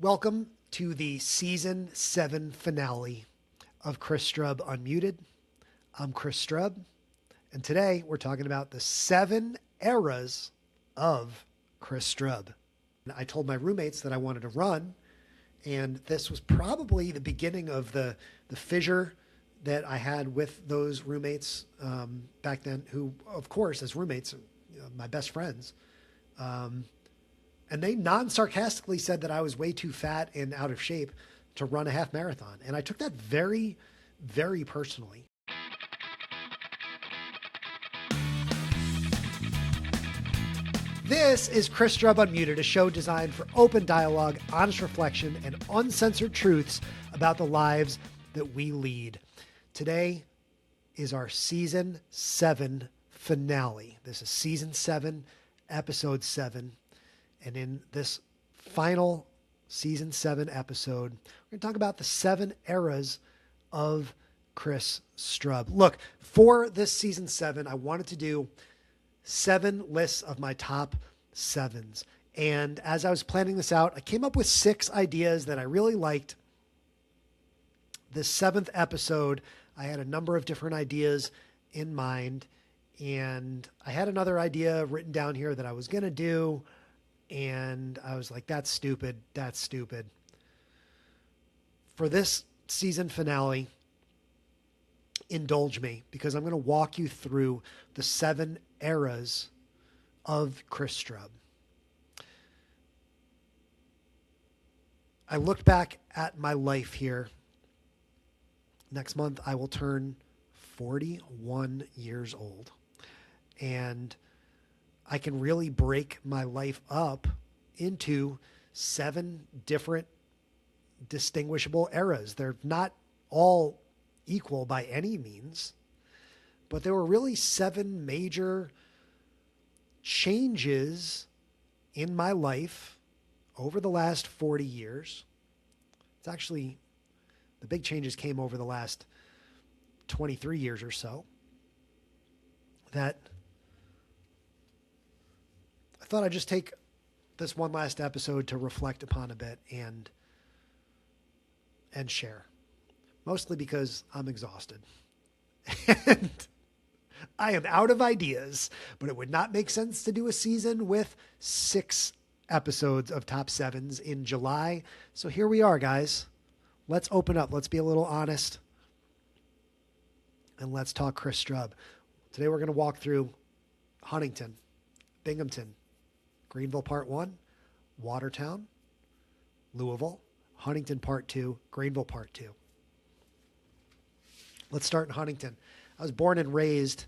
Welcome to the Season 7 finale of Chris Strub Unmuted. I'm Chris Strub, and today we're talking about the 7 eras of Chris Strub. I told my roommates that I wanted to run, and this was probably the beginning of the fissure that I had with those roommates back then, who, of course, as roommates, my best friends. And they non-sarcastically said that I was way too fat and out of shape to run a half marathon. And I took that very, very personally. This is Chris Strub Unmuted, a show designed for open dialogue, honest reflection, and uncensored truths about the lives that we lead. Today is our Season 7 finale. This is Season 7, Episode 7. And in this final Season 7 episode, we're going to talk about the 7 eras of Chris Strub. Look, for this Season 7, I wanted to do 7 lists of my top 7s. And as I was planning this out, I came up with 6 ideas that I really liked. This 7th episode, I had a number of different ideas in mind. And I had another idea written down here that I was going to do. And I was like, that's stupid. That's stupid. For this season finale, indulge me, because I'm going to walk you through the 7 eras of Chris Strub. I looked back at my life here. Next month, I will turn 41 years old. And I can really break my life up into 7 different distinguishable eras. They're not all equal by any means, but there were really 7 major changes in my life over the last 40 years. It's actually, the big changes came over the last 23 years or so that I thought I'd just take this one last episode to reflect upon a bit and share. Mostly because I'm exhausted. And I am out of ideas, but it would not make sense to do a season with 6 episodes of top 7s in July. So here we are, guys. Let's open up. Let's be a little honest. And let's talk Chris Strub. Today we're going to walk through Huntington, Binghamton, Greenville Part 1, Watertown, Louisville, Huntington Part 2, Greenville Part 2. Let's start in Huntington. I was born and raised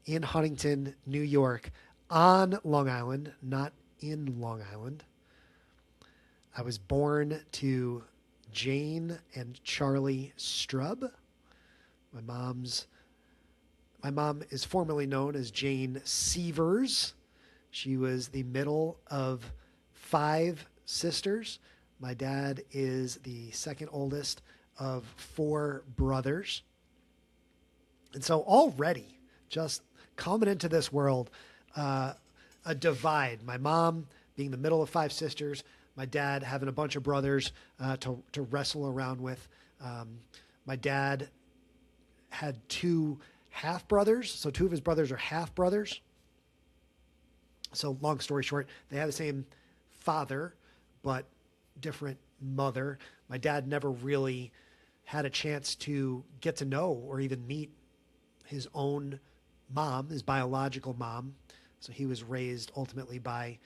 in Huntington, New York, on Long Island, not in Long Island. I was born to Jane and Charlie Strub. My mom is formerly known as Jane Severs. She was the middle of 5 sisters. My dad is the second oldest of 4 brothers. And so already, just coming into this world, a divide. My mom being the middle of 5 sisters, my dad having a bunch of brothers to wrestle around with. My dad had 2 half-brothers, so 2 of his brothers are half-brothers. So long story short, they have the same father, but different mother. My dad never really had a chance to get to know or even meet his own mom, his biological mom. So he was raised ultimately by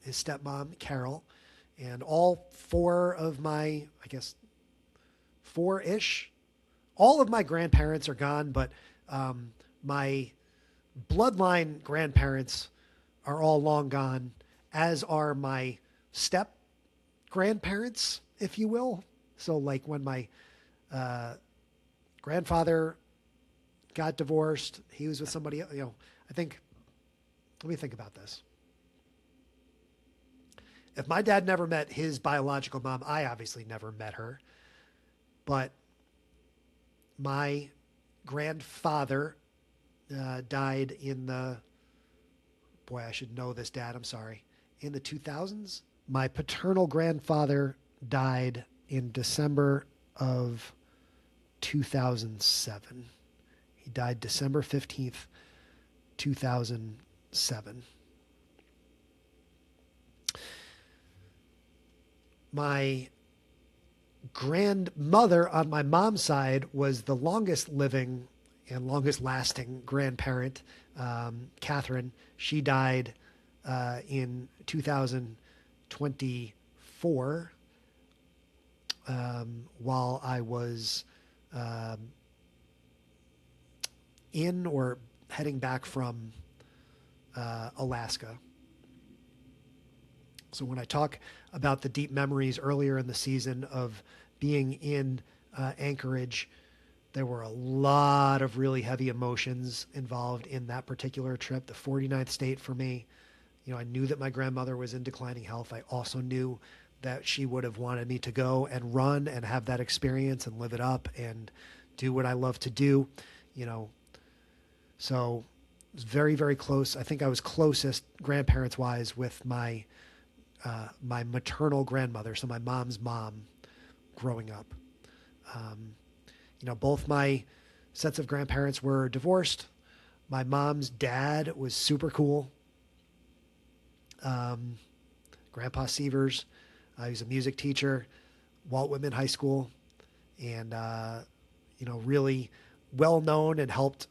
his stepmom, Carol. And all 4 of my, 4-ish, all of my grandparents are gone, but my bloodline grandparents are all long gone, as are my step grandparents, if you will. So like when my grandfather got divorced, he was with somebody, let me think about this. If my dad never met his biological mom, I obviously never met her, but my grandfather died in the, boy, I should know this, Dad, I'm sorry, in the 2000s. My paternal grandfather died in December of 2007. He died December 15th, 2007. My grandmother on my mom's side was the longest living and longest lasting grandparent, Catherine. She died in 2024 while I was in or heading back from Alaska. So when I talk about the deep memories earlier in the season of being in Anchorage, there were a lot of really heavy emotions involved in that particular trip. The 49th state for me, you know, I knew that my grandmother was in declining health. I also knew that she would have wanted me to go and run and have that experience and live it up and do what I love to do, you know. So it was very, very close. I think I was closest grandparents wise with my maternal grandmother, so my mom's mom, growing up. You know, both my sets of grandparents were divorced. My mom's dad was super cool. Grandpa Sievers, he was a music teacher, Walt Whitman High School, and, you know, really well known and helped,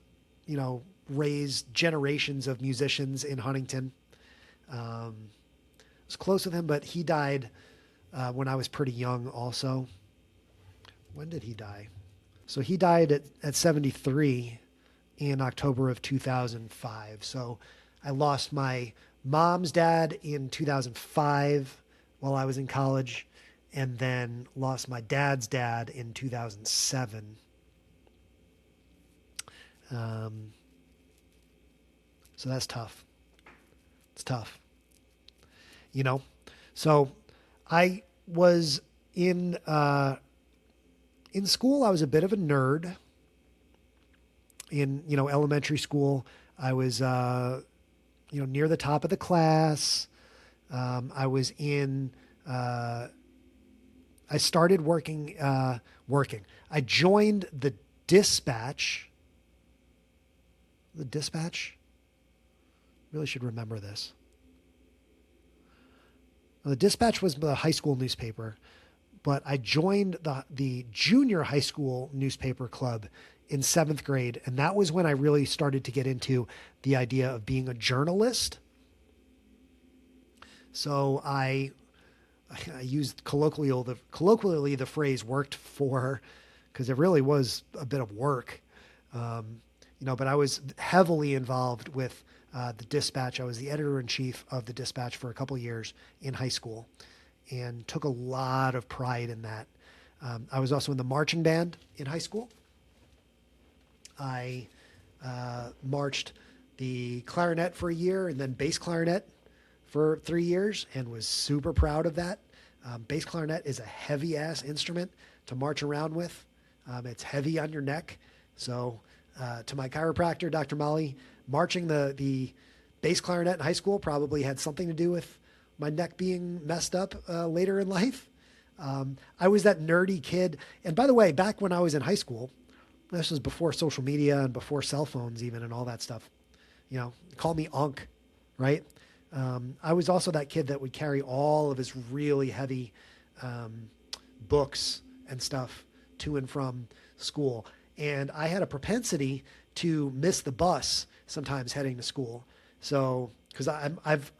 you know, raise generations of musicians in Huntington. I was close with him, but he died when I was pretty young also. When did he die? So he died at 73 in October of 2005. So I lost my mom's dad in 2005 while I was in college, and then lost my dad's dad in 2007. So that's tough. It's tough. You know, so I was in school. I was a bit of a nerd. In, you know, elementary school, I was, you know, near the top of the class. I was in, I started working. I joined the dispatch. The dispatch? Really should remember this. The Dispatch was the high school newspaper, but I joined the junior high school newspaper club in 7th grade, and that was when I really started to get into the idea of being a journalist. So I used colloquially the phrase "worked for," because it really was a bit of work, you know. But I was heavily involved with the Dispatch. I was the editor-in-chief of the Dispatch for a couple of years in high school, and took a lot of pride in that. I was also in the marching band in high school. I marched the clarinet for a year and then bass clarinet for 3 years, and was super proud of that. Bass clarinet is a heavy-ass instrument to march around with. It's heavy on your neck. So to my chiropractor, Dr. Molly, marching the bass clarinet in high school probably had something to do with my neck being messed up later in life. I was that nerdy kid. And by the way, back when I was in high school, this was before social media and before cell phones even and all that stuff. You know, call me Unc, right? I was also that kid that would carry all of his really heavy books and stuff to and from school. And I had a propensity to miss the bus sometimes heading to school. So, because I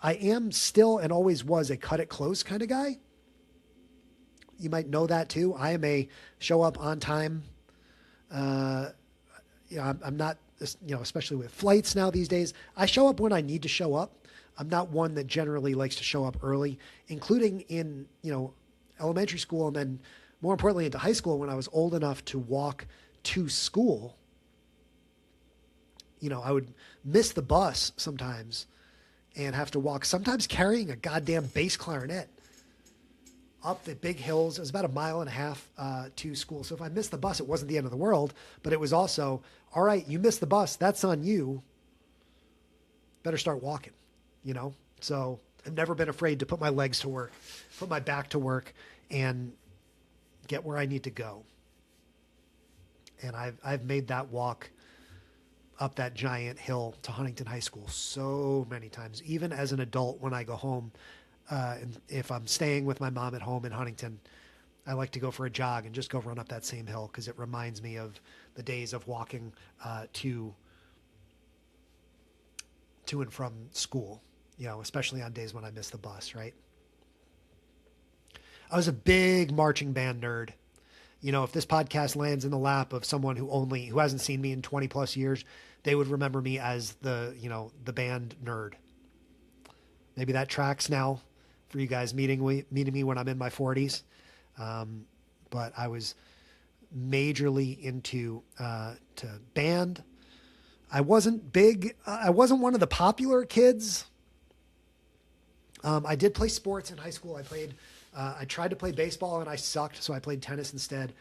am still and always was a cut it close kind of guy. You might know that too. I am a show up on time. You know, I'm not, you know, especially with flights now these days, I show up when I need to show up. I'm not one that generally likes to show up early, including in, you know, elementary school, and then more importantly into high school when I was old enough to walk to school. You know, I would miss the bus sometimes and have to walk, sometimes carrying a goddamn bass clarinet up the big hills. It was about 1.5 miles to school. So if I missed the bus, it wasn't the end of the world, but it was also, all right, you missed the bus. That's on you. Better start walking, you know? So I've never been afraid to put my legs to work, put my back to work, and get where I need to go. And I've made that walk up that giant hill to Huntington High School so many times, even as an adult when I go home. And if I'm staying with my mom at home in Huntington, I like to go for a jog and just go run up that same hill because it reminds me of the days of walking to and from school, especially on days when I miss the bus, right? I was a big marching band nerd. If this podcast lands in the lap of someone who hasn't seen me in 20 plus years, they would remember me as the band nerd. Maybe that tracks now for you guys meeting me when I'm in my 40s. But I was majorly into to band. I wasn't big. I wasn't one of the popular kids. I did play sports in high school. I tried to play baseball and I sucked, so I played tennis instead.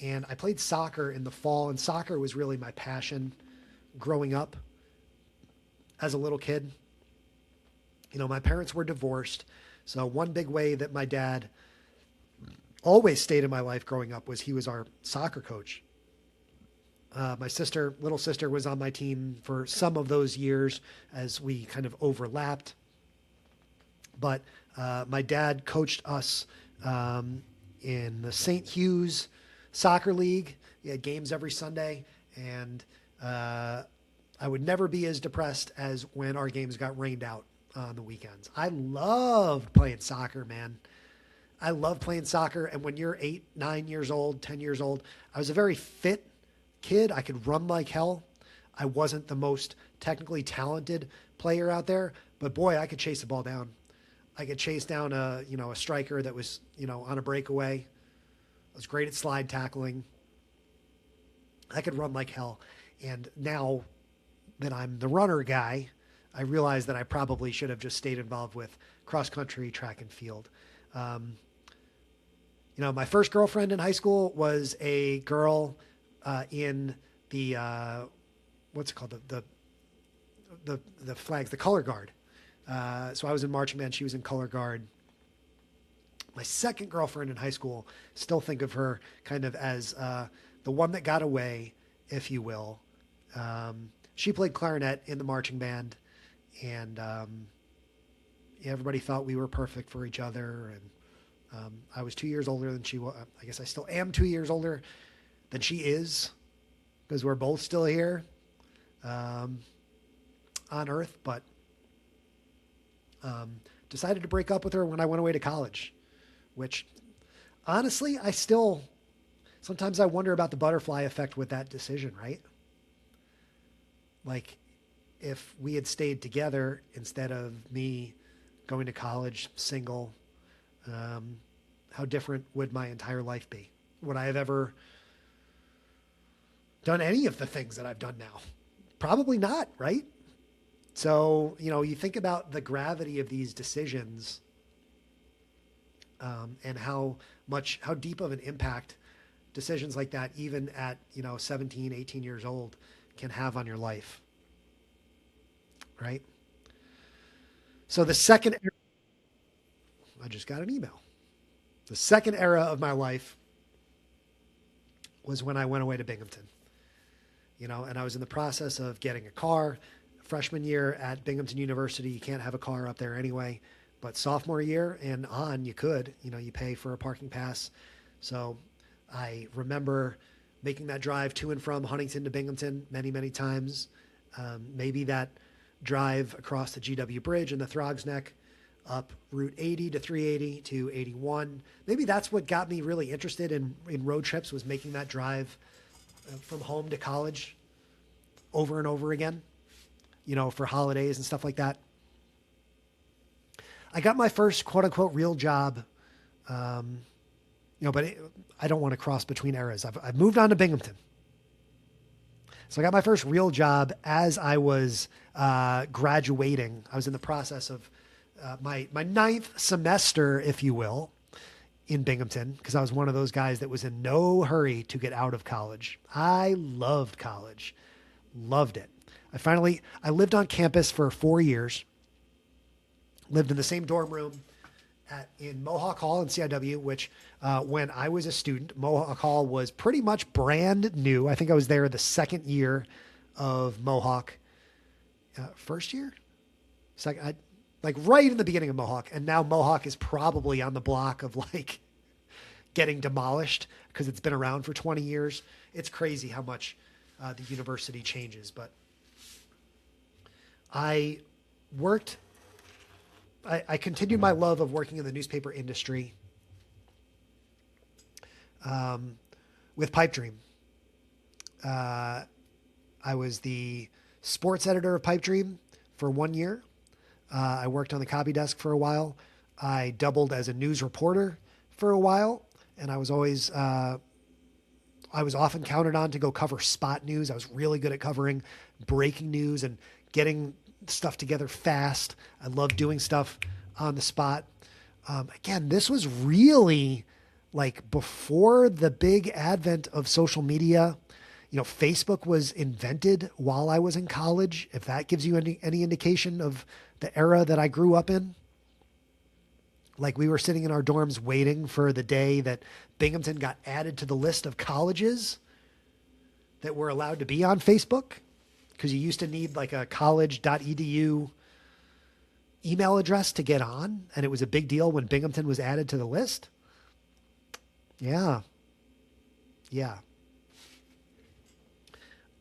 And I played soccer in the fall, and soccer was really my passion growing up as a little kid. My parents were divorced, so one big way that my dad always stayed in my life growing up was he was our soccer coach. My little sister was on my team for some of those years as we kind of overlapped. But my dad coached us in the St. Hugh's Soccer League. We had games every Sunday, and I would never be as depressed as when our games got rained out on the weekends. I loved playing soccer, man. I love playing soccer. And when you're 8, 9 years old, 10 years old, I was a very fit kid. I could run like hell. I wasn't the most technically talented player out there, but boy, I could chase the ball down. I could chase down a striker that was, on a breakaway. I was great at slide tackling. I could run like hell. And now that I'm the runner guy, I realize that I probably should have just stayed involved with cross country, track and field. My first girlfriend in high school was a girl in the what's it called, the flags, the color guard. So I was in marching band. She was in color guard. My second girlfriend in high school, still think of her kind of as the one that got away, if you will. She played clarinet in the marching band, and everybody thought we were perfect for each other. And I was 2 years older than she was. I guess I still am 2 years older than she is, because we're both still here on Earth. But decided to break up with her when I went away to college, which honestly, sometimes I wonder about the butterfly effect with that decision, right? Like, if we had stayed together instead of me going to college single, how different would my entire life be? Would I have ever done any of the things that I've done now? Probably not, right? So, you think about the gravity of these decisions, and how deep of an impact decisions like that, even at, 17, 18 years old, can have on your life. Right? So I just got an email. The second era of my life was when I went away to Binghamton, and I was in the process of getting a car. Freshman year at Binghamton University, you can't have a car up there anyway, but sophomore year and on, you could, you pay for a parking pass. So I remember making that drive to and from Huntington to Binghamton many, many times. Maybe that drive across the GW Bridge and the Throgs Neck up Route 80 to 380 to 81. Maybe that's what got me really interested in road trips, was making that drive from home to college over and over again, for holidays and stuff like that. I got my first quote unquote real job, but I don't want to cross between eras. I've moved on to Binghamton. So I got my first real job as I was graduating. I was in the process of my ninth semester, if you will, in Binghamton, because I was one of those guys that was in no hurry to get out of college. I loved college. Loved it. I lived on campus for 4 years, lived in the same dorm room in Mohawk Hall in CIW, which when I was a student, Mohawk Hall was pretty much brand new. I think I was there the second year of Mohawk. First year? Second, like right in the beginning of Mohawk. And now Mohawk is probably on the block of like getting demolished because it's been around for 20 years. It's crazy how much the university changes. But I continued my love of working in the newspaper industry with Pipe Dream. I was the sports editor of Pipe Dream for 1 year. I worked on the copy desk for a while. I doubled as a news reporter for a while, and I was often counted on to go cover spot news. I was really good at covering breaking news and getting stuff together fast. I love doing stuff on the spot. Again, this was really like before the big advent of social media. Facebook was invented while I was in college, if that gives you any indication of the era that I grew up in. Like we were sitting in our dorms waiting for the day that Binghamton got added to the list of colleges that were allowed to be on Facebook, because you used to need like a college.edu email address to get on. And it was a big deal when Binghamton was added to the list. Yeah.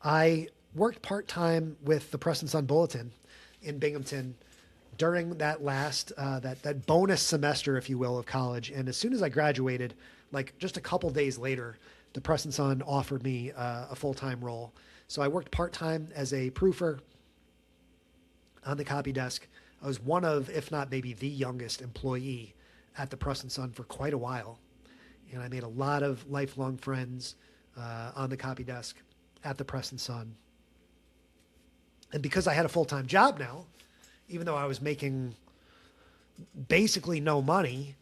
I worked part-time with the Press and Sun Bulletin in Binghamton during that last, that bonus semester, if you will, of college. And as soon as I graduated, like just a couple days later, the Press and Sun offered me a full-time role. So I worked part-time as a proofer on the copy desk. I was one of, if not maybe the youngest employee at the Press and Sun for quite a while. And I made a lot of lifelong friends on the copy desk at the Press and Sun. And because I had a full-time job now, even though I was making basically no money,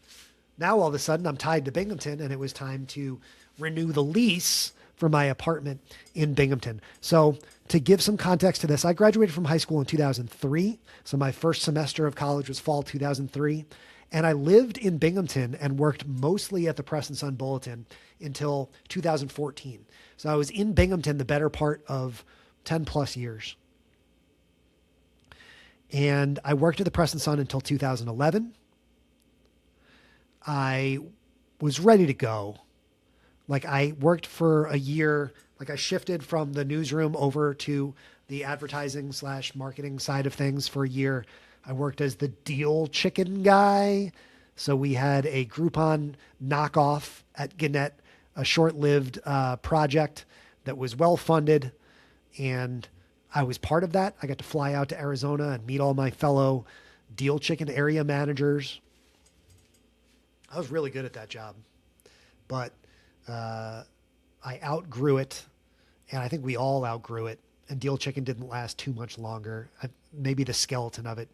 now all of a sudden I'm tied to Binghamton, and it was time to renew the lease for my apartment in Binghamton. So to give some context to this, I graduated from high school in 2003. So my first semester of college was fall 2003. And I lived in Binghamton and worked mostly at the Press and Sun Bulletin until 2014. So I was in Binghamton the better part of 10 plus years. And I worked at the Press and Sun until 2011. I was ready to go. Like I worked for a year, like I shifted from the newsroom over to the advertising / marketing side of things for a year. I worked as the deal chicken guy. So we had a Groupon knockoff at Gannett, a short-lived project that was well-funded. And I was part of that. I got to fly out to Arizona and meet all my fellow deal chicken area managers. I was really good at that job. But I outgrew it, and I think we all outgrew it. And deal chicken didn't last too much longer. Maybe the skeleton of it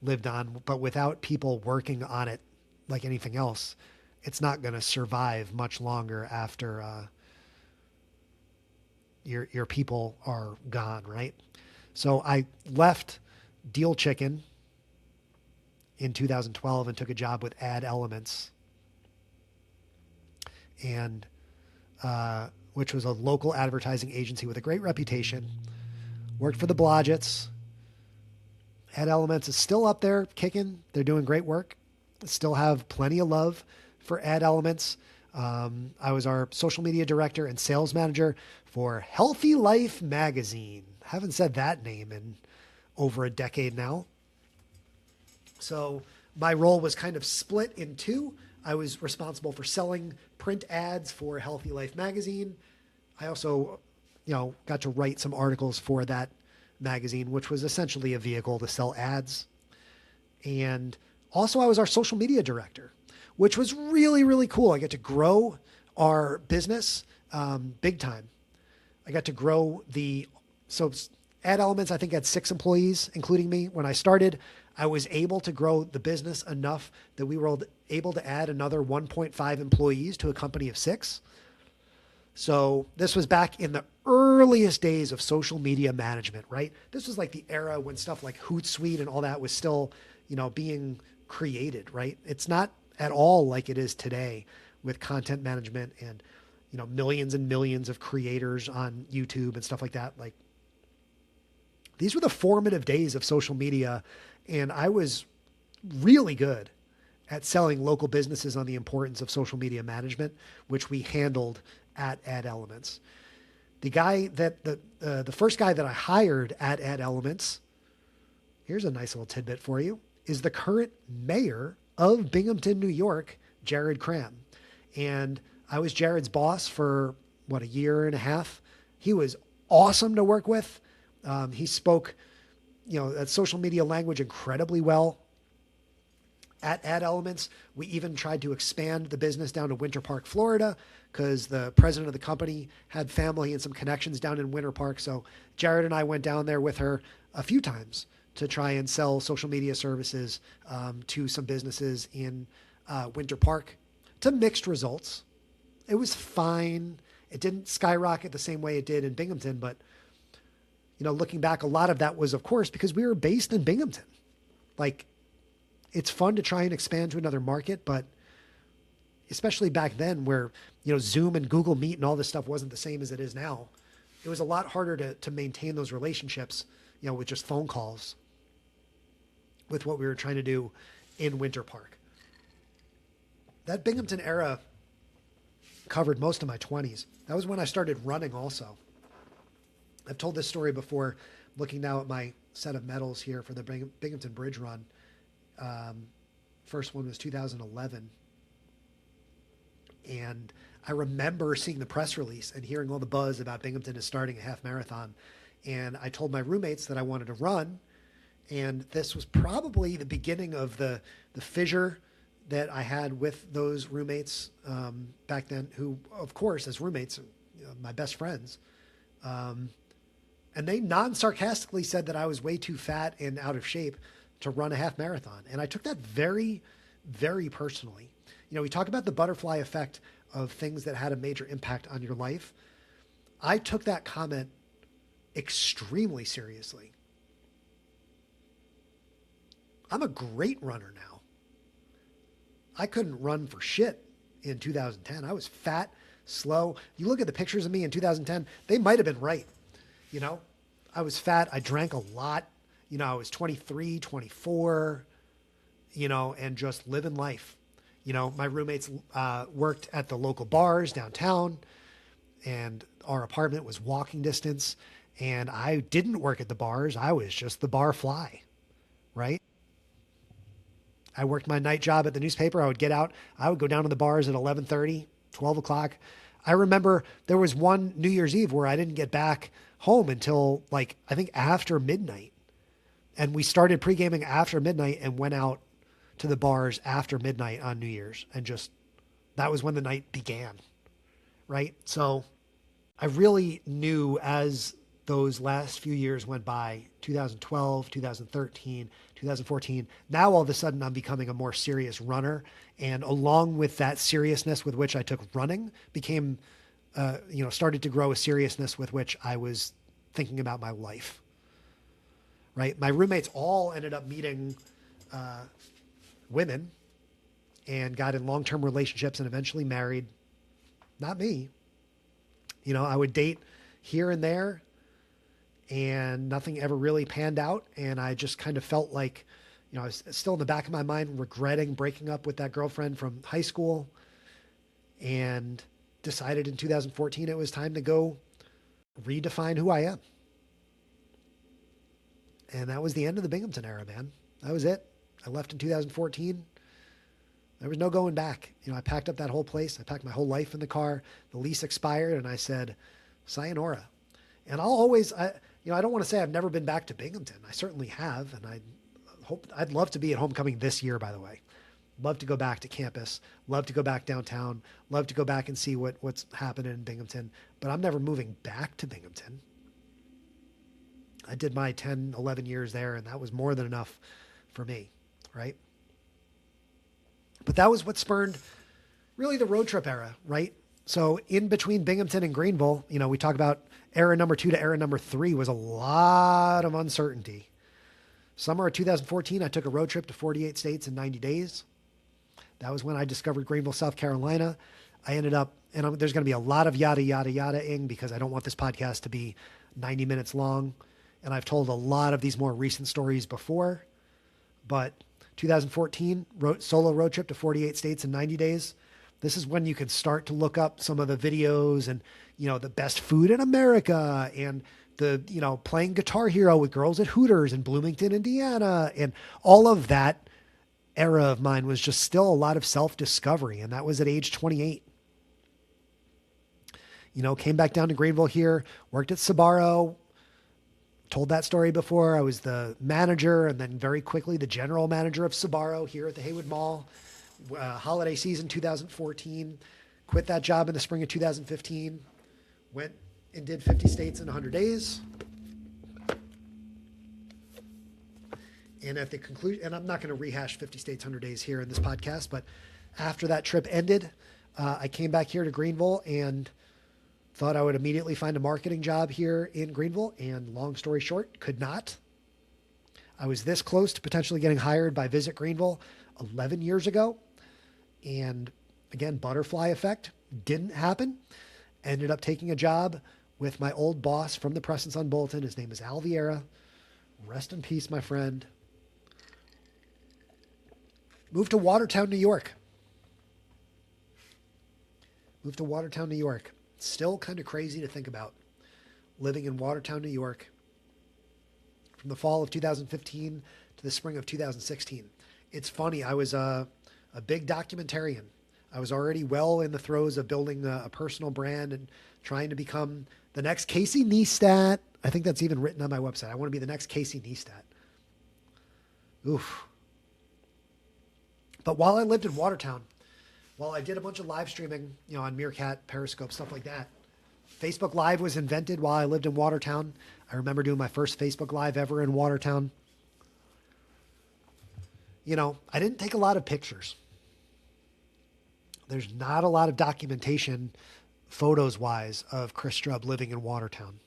lived on, but without people working on it like anything else, it's not going to survive much longer after your people are gone, right? So I left Deal Chicken in 2012 and took a job with Ad Elements, and which was a local advertising agency with a great reputation. Worked for the Blodgetts. Ad Elements is still up there kicking. They're doing great work. Still have plenty of love for Ad Elements. I was our social media director and sales manager for Healthy Life magazine. Haven't said that name in over a decade now. So my role was kind of split in two. I was responsible for selling print ads for Healthy Life magazine. I also, got to write some articles for that magazine, which was essentially a vehicle to sell ads. And also I was our social media director, which was really, really cool. I got to grow our business big time. I got to grow so Ad Elements, I think, had 6 employees, including me. When I started, I was able to grow the business enough that we were able to add another 1.5 employees to a company of 6. So this was back in the earliest days of social media management, right? This was like the era when stuff like Hootsuite and all that was still, being created, right? It's not at all like it is today with content management and, millions and millions of creators on YouTube and stuff like that. Like, these were the formative days of social media, and I was really good at selling local businesses on the importance of social media management, which we handled at Ad Elements. The first guy that I hired at Ad Elements, here's a nice little tidbit for you, is the current mayor of Binghamton, New York, Jared Cram. And I was Jared's boss for a year and a half. He was awesome to work with. He spoke, that social media language incredibly well. At Ad Elements, we even tried to expand the business down to Winter Park, Florida, because the president of the company had family and some connections down in Winter Park. So Jared and I went down there with her a few times to try and sell social media services to some businesses in Winter Park, to mixed results. It was fine. It didn't skyrocket the same way it did in Binghamton, but looking back, a lot of that was, of course, because we were based in Binghamton. Like, it's fun to try and expand to another market, but especially back then where, Zoom and Google Meet and all this stuff wasn't the same as it is now, it was a lot harder to maintain those relationships, with just phone calls with what we were trying to do in Winter Park. That Binghamton era covered most of my 20s. That was when I started running also. I've told this story before, looking now at my set of medals here for the Binghamton Bridge Run. First one was 2011. And I remember seeing the press release and hearing all the buzz about Binghamton is starting a half marathon. And I told my roommates that I wanted to run. And this was probably the beginning of the fissure that I had with those roommates back then, who, of course, as roommates, my best friends. And they non-sarcastically said that I was way too fat and out of shape to run a half marathon. And I took that very, very personally. We talk about the butterfly effect of things that had a major impact on your life. I took that comment extremely seriously. I'm a great runner now. I couldn't run for shit in 2010. I was fat, slow. You look at the pictures of me in 2010, they might have been right. I was fat. I drank a lot. I was 23, 24, and just living life. My roommates worked at the local bars downtown, and our apartment was walking distance. And I didn't work at the bars. I was just the bar fly, right? I worked my night job at the newspaper. I would get out. I would go down to the bars at 11:30, 12 o'clock. I remember there was one New Year's Eve where I didn't get back home until I think after midnight. And we started pre-gaming after midnight and went out to the bars after midnight on New Year's. And that was when the night began, right? So I really knew as those last few years went by, 2012, 2013, 2014, now all of a sudden I'm becoming a more serious runner. And along with that seriousness with which I took running became, started to grow a seriousness with which I was thinking about my life, right? My roommates all ended up meeting women and got in long-term relationships and eventually married. Not me. I would date here and there, and nothing ever really panned out. And I just kind of felt like, I was still in the back of my mind regretting breaking up with that girlfriend from high school, and decided in 2014 it was time to go redefine who I am. And that was the end of the Binghamton era, man. That was it. I left in 2014. There was no going back. I packed up that whole place. I packed my whole life in the car. The lease expired, and I said, sayonara. And I'll always, I don't want to say I've never been back to Binghamton. I certainly have, and I'd love to be at homecoming this year, by the way. Love to go back to campus. Love to go back downtown. Love to go back and see what's happening in Binghamton. But I'm never moving back to Binghamton. I did my 10, 11 years there, and that was more than enough for me, right? But that was what spurred really the road trip era, right? So in between Binghamton and Greenville, we talk about era number 2 to era number 3 was a lot of uncertainty. Summer of 2014, I took a road trip to 48 states in 90 days. That was when I discovered Greenville, South Carolina. I ended up, and there's going to be a lot of yada, yada, yada-ing because I don't want this podcast to be 90 minutes long. And I've told a lot of these more recent stories before. But 2014, solo road trip to 48 states in 90 days. This is when you can start to look up some of the videos and, the best food in America and the, playing Guitar Hero with girls at Hooters in Bloomington, Indiana. And all of that era of mine was just still a lot of self-discovery. And that was at age 28. Came back down to Greenville here, worked at Sbarro, told that story before. I was the manager and then very quickly the general manager of Sbarro here at the Haywood Mall. Holiday season 2014, quit that job in the spring of 2015, went and did 50 states in 100 days. And at the conclusion, and I'm not going to rehash 50 states, 100 days here in this podcast, but after that trip ended, I came back here to Greenville and thought I would immediately find a marketing job here in Greenville. And long story short, could not. I was this close to potentially getting hired by Visit Greenville 11 years ago. And again, butterfly effect didn't happen. Ended up taking a job with my old boss from the Press and Sun Bulletin. His name is Al Vieira. Rest in peace, my friend. Moved to Watertown, New York. Still kind of crazy to think about living in Watertown, New York from the fall of 2015 to the spring of 2016. It's funny. I was a big documentarian. I was already well in the throes of building a personal brand and trying to become the next Casey Neistat. I think that's even written on my website. I want to be the next Casey Neistat. Oof. But while I lived in Watertown, while I did a bunch of live streaming, on Meerkat, Periscope, stuff like that, Facebook Live was invented while I lived in Watertown. I remember doing my first Facebook Live ever in Watertown. I didn't take a lot of pictures. There's not a lot of documentation, photos-wise, of Chris Strub living in Watertown.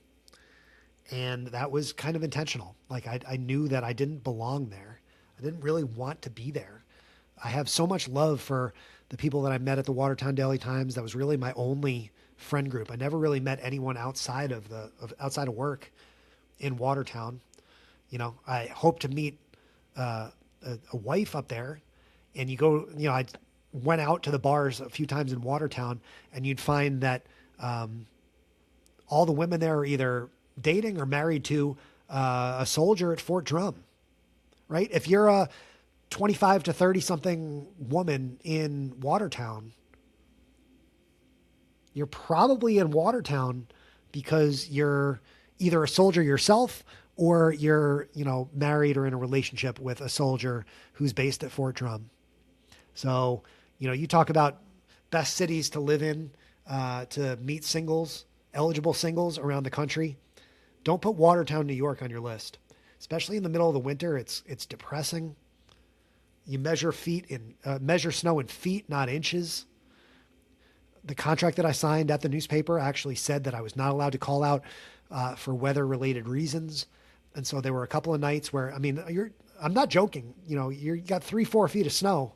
And that was kind of intentional. Like, I knew that I didn't belong there. I didn't really want to be there. I have so much love for the people that I met at the Watertown Daily Times. That was really my only friend group. I never really met anyone outside of work in Watertown. I hope to meet a wife up there, and I went out to the bars a few times in Watertown, and you'd find that all the women there are either dating or married to a soldier at Fort Drum, right? If you're a 25 to 30 something woman in Watertown, you're probably in Watertown because you're either a soldier yourself or you're, married or in a relationship with a soldier who's based at Fort Drum. So, you talk about best cities to live in, to meet singles, eligible singles around the country. Don't put Watertown, New York on your list, especially in the middle of the winter. It's depressing. You measure snow in feet, not inches. The contract that I signed at the newspaper actually said that I was not allowed to call out for weather-related reasons. And so there were a couple of nights where, I'm not joking. You got 3-4 feet of snow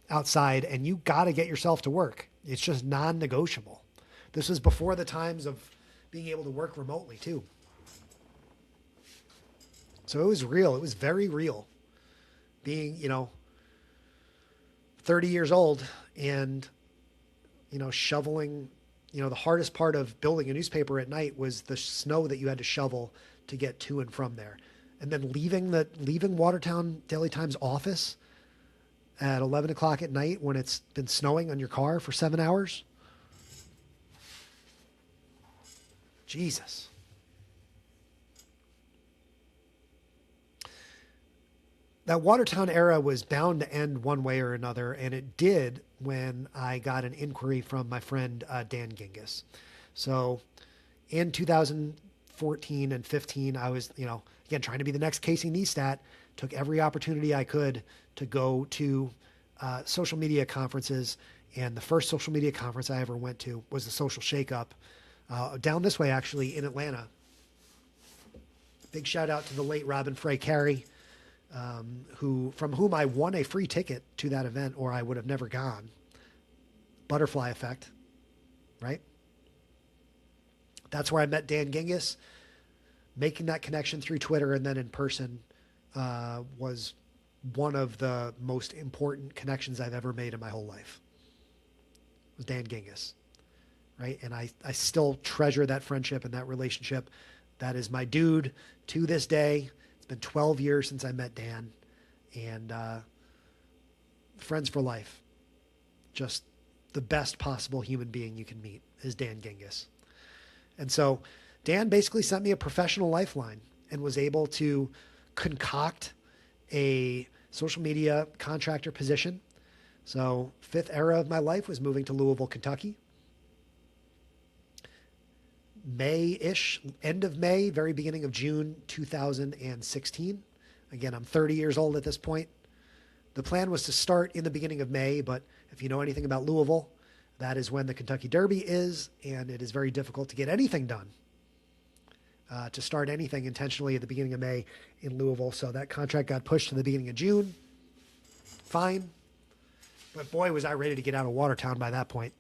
outside and you got to get yourself to work. It's just non-negotiable. This was before the times of being able to work remotely too. So it was real. It was very real being, 30 years old and, shoveling, the hardest part of building a newspaper at night was the snow that you had to shovel to get to and from there. And then leaving Watertown Daily Times office at 11 o'clock at night when it's been snowing on your car for 7 hours. Jesus. That Watertown era was bound to end one way or another, and it did when I got an inquiry from my friend Dan Gingiss. So in 2014 and 15, I was, again, trying to be the next Casey Neistat, took every opportunity I could to go to social media conferences. And the first social media conference I ever went to was the Social Shakeup down this way, actually, in Atlanta. Big shout out to the late Robin Frey Carey. from whom I won a free ticket to that event, or I would have never gone. Butterfly effect, right? That's where I met Dan Gingiss. Making that connection through Twitter and then in person was one of the most important connections I've ever made in my whole life. It was Dan Gingiss, right? And I still treasure that friendship and that relationship. That is my dude to this day. It's been 12 years since I met Dan, and friends for life. Just the best possible human being you can meet is Dan Gingiss. And so Dan basically sent me a professional lifeline and was able to concoct a social media contractor position. So fifth era of my life was moving to Louisville, Kentucky. May-ish, end of May, very beginning of June 2016. Again, I'm 30 years old at this point. The plan was to start in the beginning of May, but if you know anything about Louisville, that is when the Kentucky Derby is, and it is very difficult to get anything done. To start anything intentionally at the beginning of May in Louisville. So that contract got pushed to the beginning of June. Fine. But boy, was I ready to get out of Watertown by that point.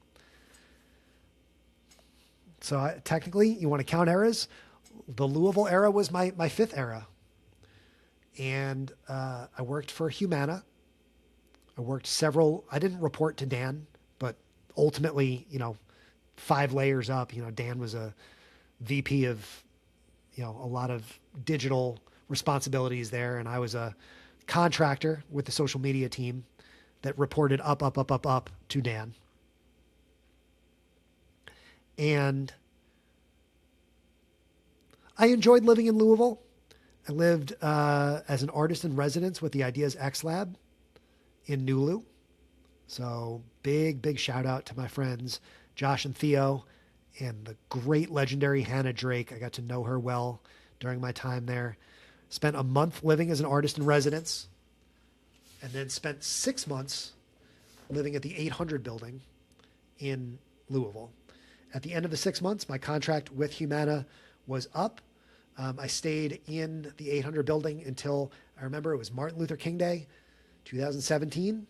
So technically, you want to count eras. The Louisville era was my fifth era. And I worked for Humana. I worked I didn't report to Dan, but ultimately, 5 layers up, Dan was a VP of a lot of digital responsibilities there. And I was a contractor with the social media team that reported up to Dan. And I enjoyed living in Louisville. I lived as an artist in residence with the Ideas X Lab in Nulu. So big shout out to my friends, Josh and Theo, and the great legendary Hannah Drake. I got to know her well during my time there. Spent a month living as an artist in residence, and then spent 6 months living at the 800 building in Louisville. At the end of the 6 months, my contract with Humana was up. I stayed in the 800 building until, I remember it was Martin Luther King Day, 2017.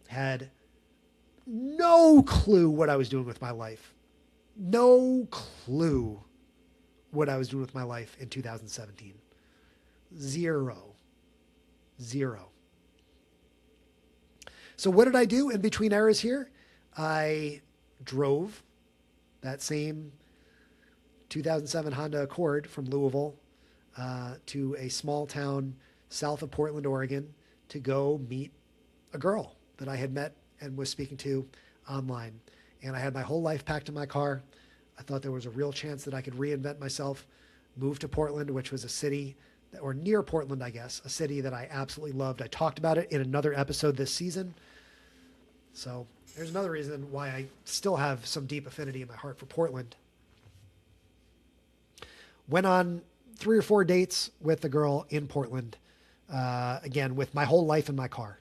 Had no clue what I was doing with my life. No clue what I was doing with my life in 2017. Zero. So what did I do in between eras here? I drove that same 2007 Honda Accord from Louisville to a small town south of Portland, Oregon, to go meet a girl that I had met and was speaking to online. And I had my whole life packed in my car. I thought there was a real chance that I could reinvent myself, move to Portland, which was a city, or near Portland, I guess, a city that I absolutely loved. I talked about it in another episode this season. So there's another reason why I still have some deep affinity in my heart for Portland. Went on 3 or 4 dates with a girl in Portland, again, with my whole life in my car.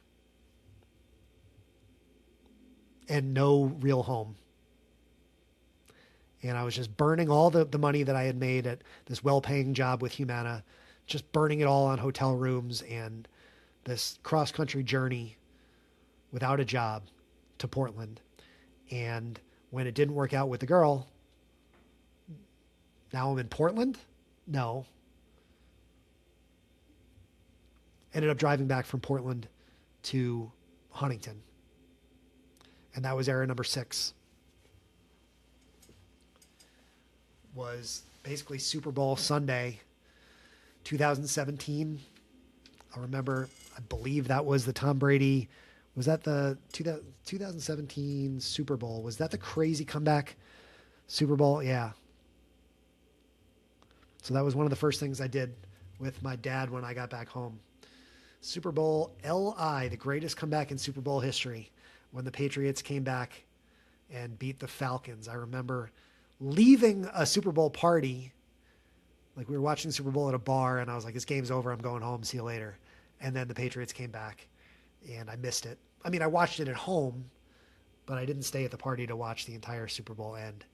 And no real home. And I was just burning all the money that I had made at this well-paying job with Humana, just burning it all on hotel rooms and this cross-country journey without a job to Portland. And when it didn't work out with the girl, now I'm in Portland? No. Ended up driving back from Portland to Huntington. And that was era number 6. Was basically Super Bowl Sunday, 2017. I remember, I believe that was the Tom Brady, was that the 2017 Super Bowl? Was that the crazy comeback Super Bowl? Yeah. So that was one of the first things I did with my dad when I got back home. Super Bowl LI, the greatest comeback in Super Bowl history, when the Patriots came back and beat the Falcons. I remember leaving a Super Bowl party, like we were watching the Super Bowl at a bar, and I was like, this game's over, I'm going home, see you later. And then the Patriots came back, and I missed it. I mean, I watched it at home, but I didn't stay at the party to watch the entire Super Bowl end.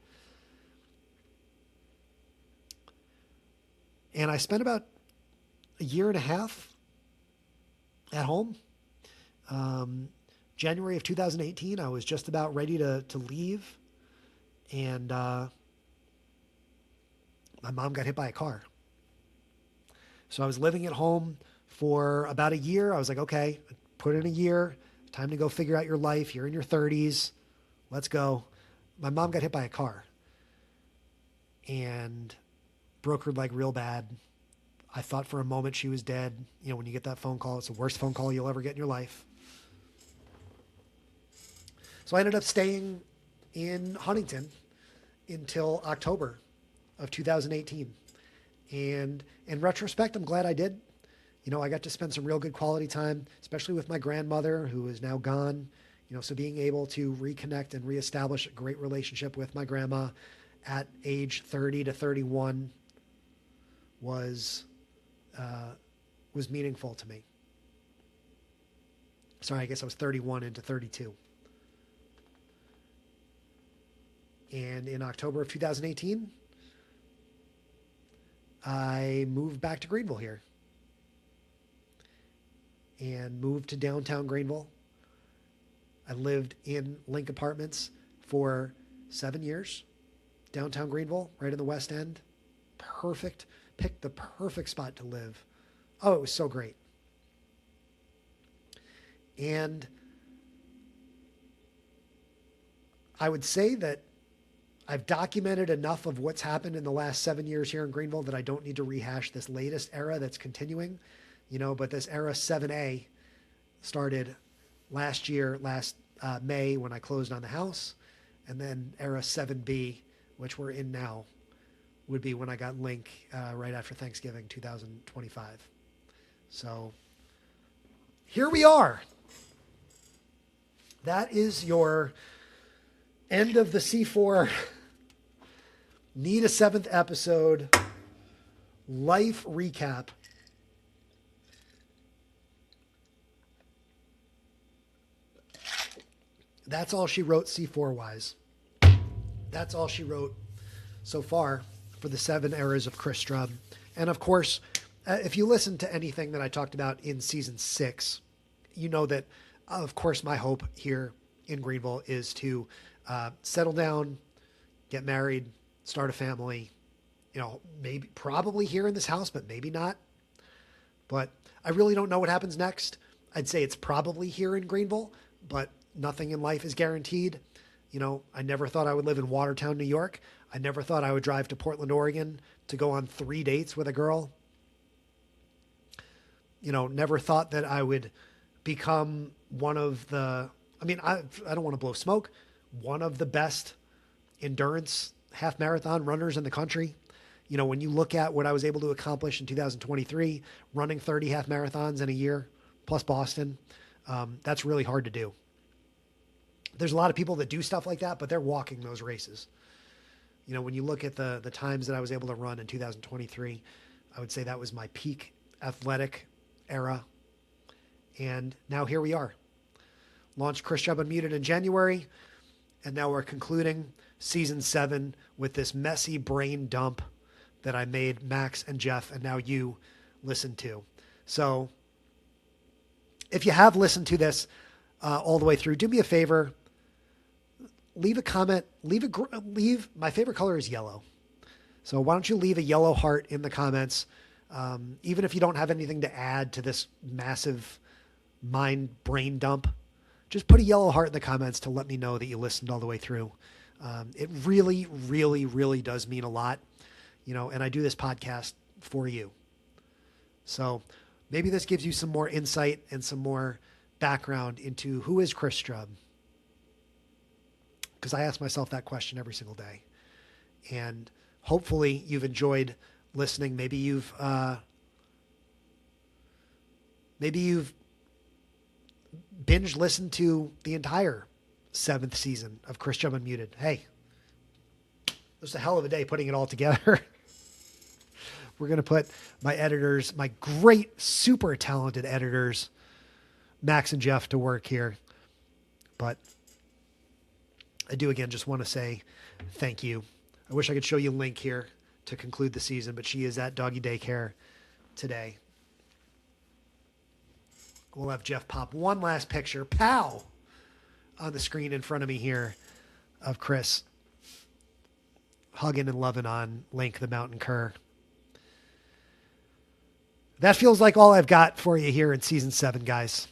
And I spent about a year and a half at home. January of 2018, I was just about ready to leave, and my mom got hit by a car. So I was living at home for about a year. I was like, okay, put in a year, time to go figure out your life. You're in your 30s. Let's go. My mom got hit by a car and broke her leg real bad. I thought for a moment she was dead. You know, when you get that phone call, it's the worst phone call you'll ever get in your life. So I ended up staying in Huntington until October of 2018. And in retrospect, I'm glad I did. You know, I got to spend some real good quality time, especially with my grandmother, who is now gone. You know, so being able to reconnect and reestablish a great relationship with my grandma at age 30 to 31 was meaningful to me. Sorry, I guess I was 31 into 32. And in October of 2018, I moved back to Greenville here and moved to downtown Greenville. I lived in Link Apartments for 7 years. Downtown Greenville, right in the West End. Perfect. Picked the perfect spot to live. Oh, it was so great. And I would say that I've documented enough of what's happened in the last 7 years here in Greenville that I don't need to rehash this latest era that's continuing, you know, but this era 7A started last May when I closed on the house. And then era 7B, which we're in now, would be when I got Link right after Thanksgiving 2025. So here we are. That is your end of the C4 Need a Seventh Episode life recap. That's all she wrote C4 wise. That's all she wrote so far for the 7 eras of Chris Strub. And of course, if you listen to anything that I talked about in season 6, you know that, of course, my hope here in Greenville is to settle down, get married, start a family, you know, maybe probably here in this house, but maybe not. But I really don't know what happens next. I'd say it's probably here in Greenville, but nothing in life is guaranteed. You know, I never thought I would live in Watertown, New York. I never thought I would drive to Portland, Oregon to go on 3 dates with a girl. You know, never thought that I would become one of the, I mean, I don't want to blow smoke, one of the best endurance half marathon runners in the country. You know, when you look at what I was able to accomplish in 2023, running 30 half marathons in a year, plus Boston, that's really hard to do. There's a lot of people that do stuff like that, but they're walking those races. You know, when you look at the times that I was able to run in 2023, I would say that was my peak athletic era. And now here we are. Launched Chris Strub Unmuted in January, and now we're concluding season 7 with this messy brain dump that I made Max and Jeff and now you listen to. So if you have listened to this all the way through, do me a favor, leave a comment, leave, my favorite color is yellow. So why don't you leave a yellow heart in the comments? Even if you don't have anything to add to this massive mind brain dump, just put a yellow heart in the comments to let me know that you listened all the way through. It really, really, really does mean a lot, you know, and I do this podcast for you. So maybe this gives you some more insight and some more background into who is Chris Strub. Because I ask myself that question every single day. And hopefully you've enjoyed listening. Maybe you've binge listened to the entire 7th season of Chris Strub Unmuted. Hey, it was a hell of a day putting it all together. We're going to put my editors, my great, super talented editors, Max and Jeff, to work here. But I do, again, just want to say thank you. I wish I could show you Link here to conclude the season, but she is at doggy daycare today. We'll have Jeff pop one last picture, pow, on the screen in front of me here of Chris hugging and loving on Link the Mountain Cur. That feels like all I've got for you here in season 7, guys.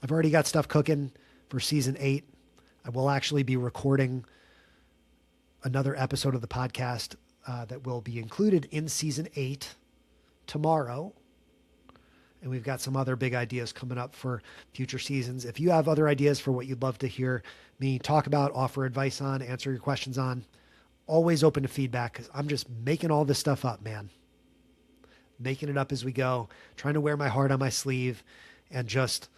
I've already got stuff cooking for season 8. I will actually be recording another episode of the podcast that will be included in season 8 tomorrow. And we've got some other big ideas coming up for future seasons. If you have other ideas for what you'd love to hear me talk about, offer advice on, answer your questions on, always open to feedback, because I'm just making all this stuff up, man. Making it up as we go, trying to wear my heart on my sleeve, and just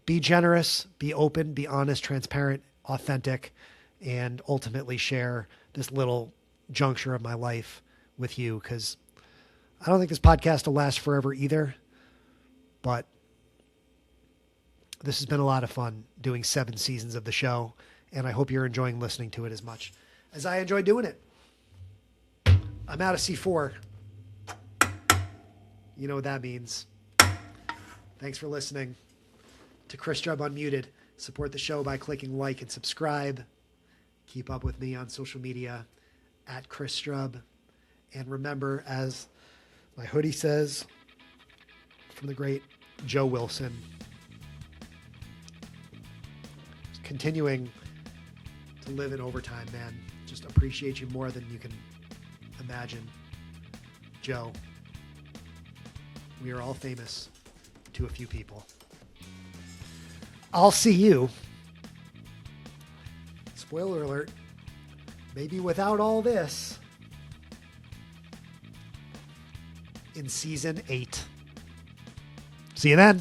be generous, be open, be honest, transparent, authentic, and ultimately share this little juncture of my life with you, because I don't think this podcast will last forever either. But this has been a lot of fun doing 7 seasons of the show, and I hope you're enjoying listening to it as much as I enjoy doing it. I'm out of C4. You know what that means. Thanks for listening to Chris Strub Unmuted. Support the show by clicking like and subscribe. Keep up with me on social media at Chris Strub. And remember, as my hoodie says, from the great Joe Wilson, continuing to live in overtime, man. Just appreciate you more than you can imagine. Joe, we are all famous to a few people. I'll see you, spoiler alert, maybe without all this, in season 8. See you then.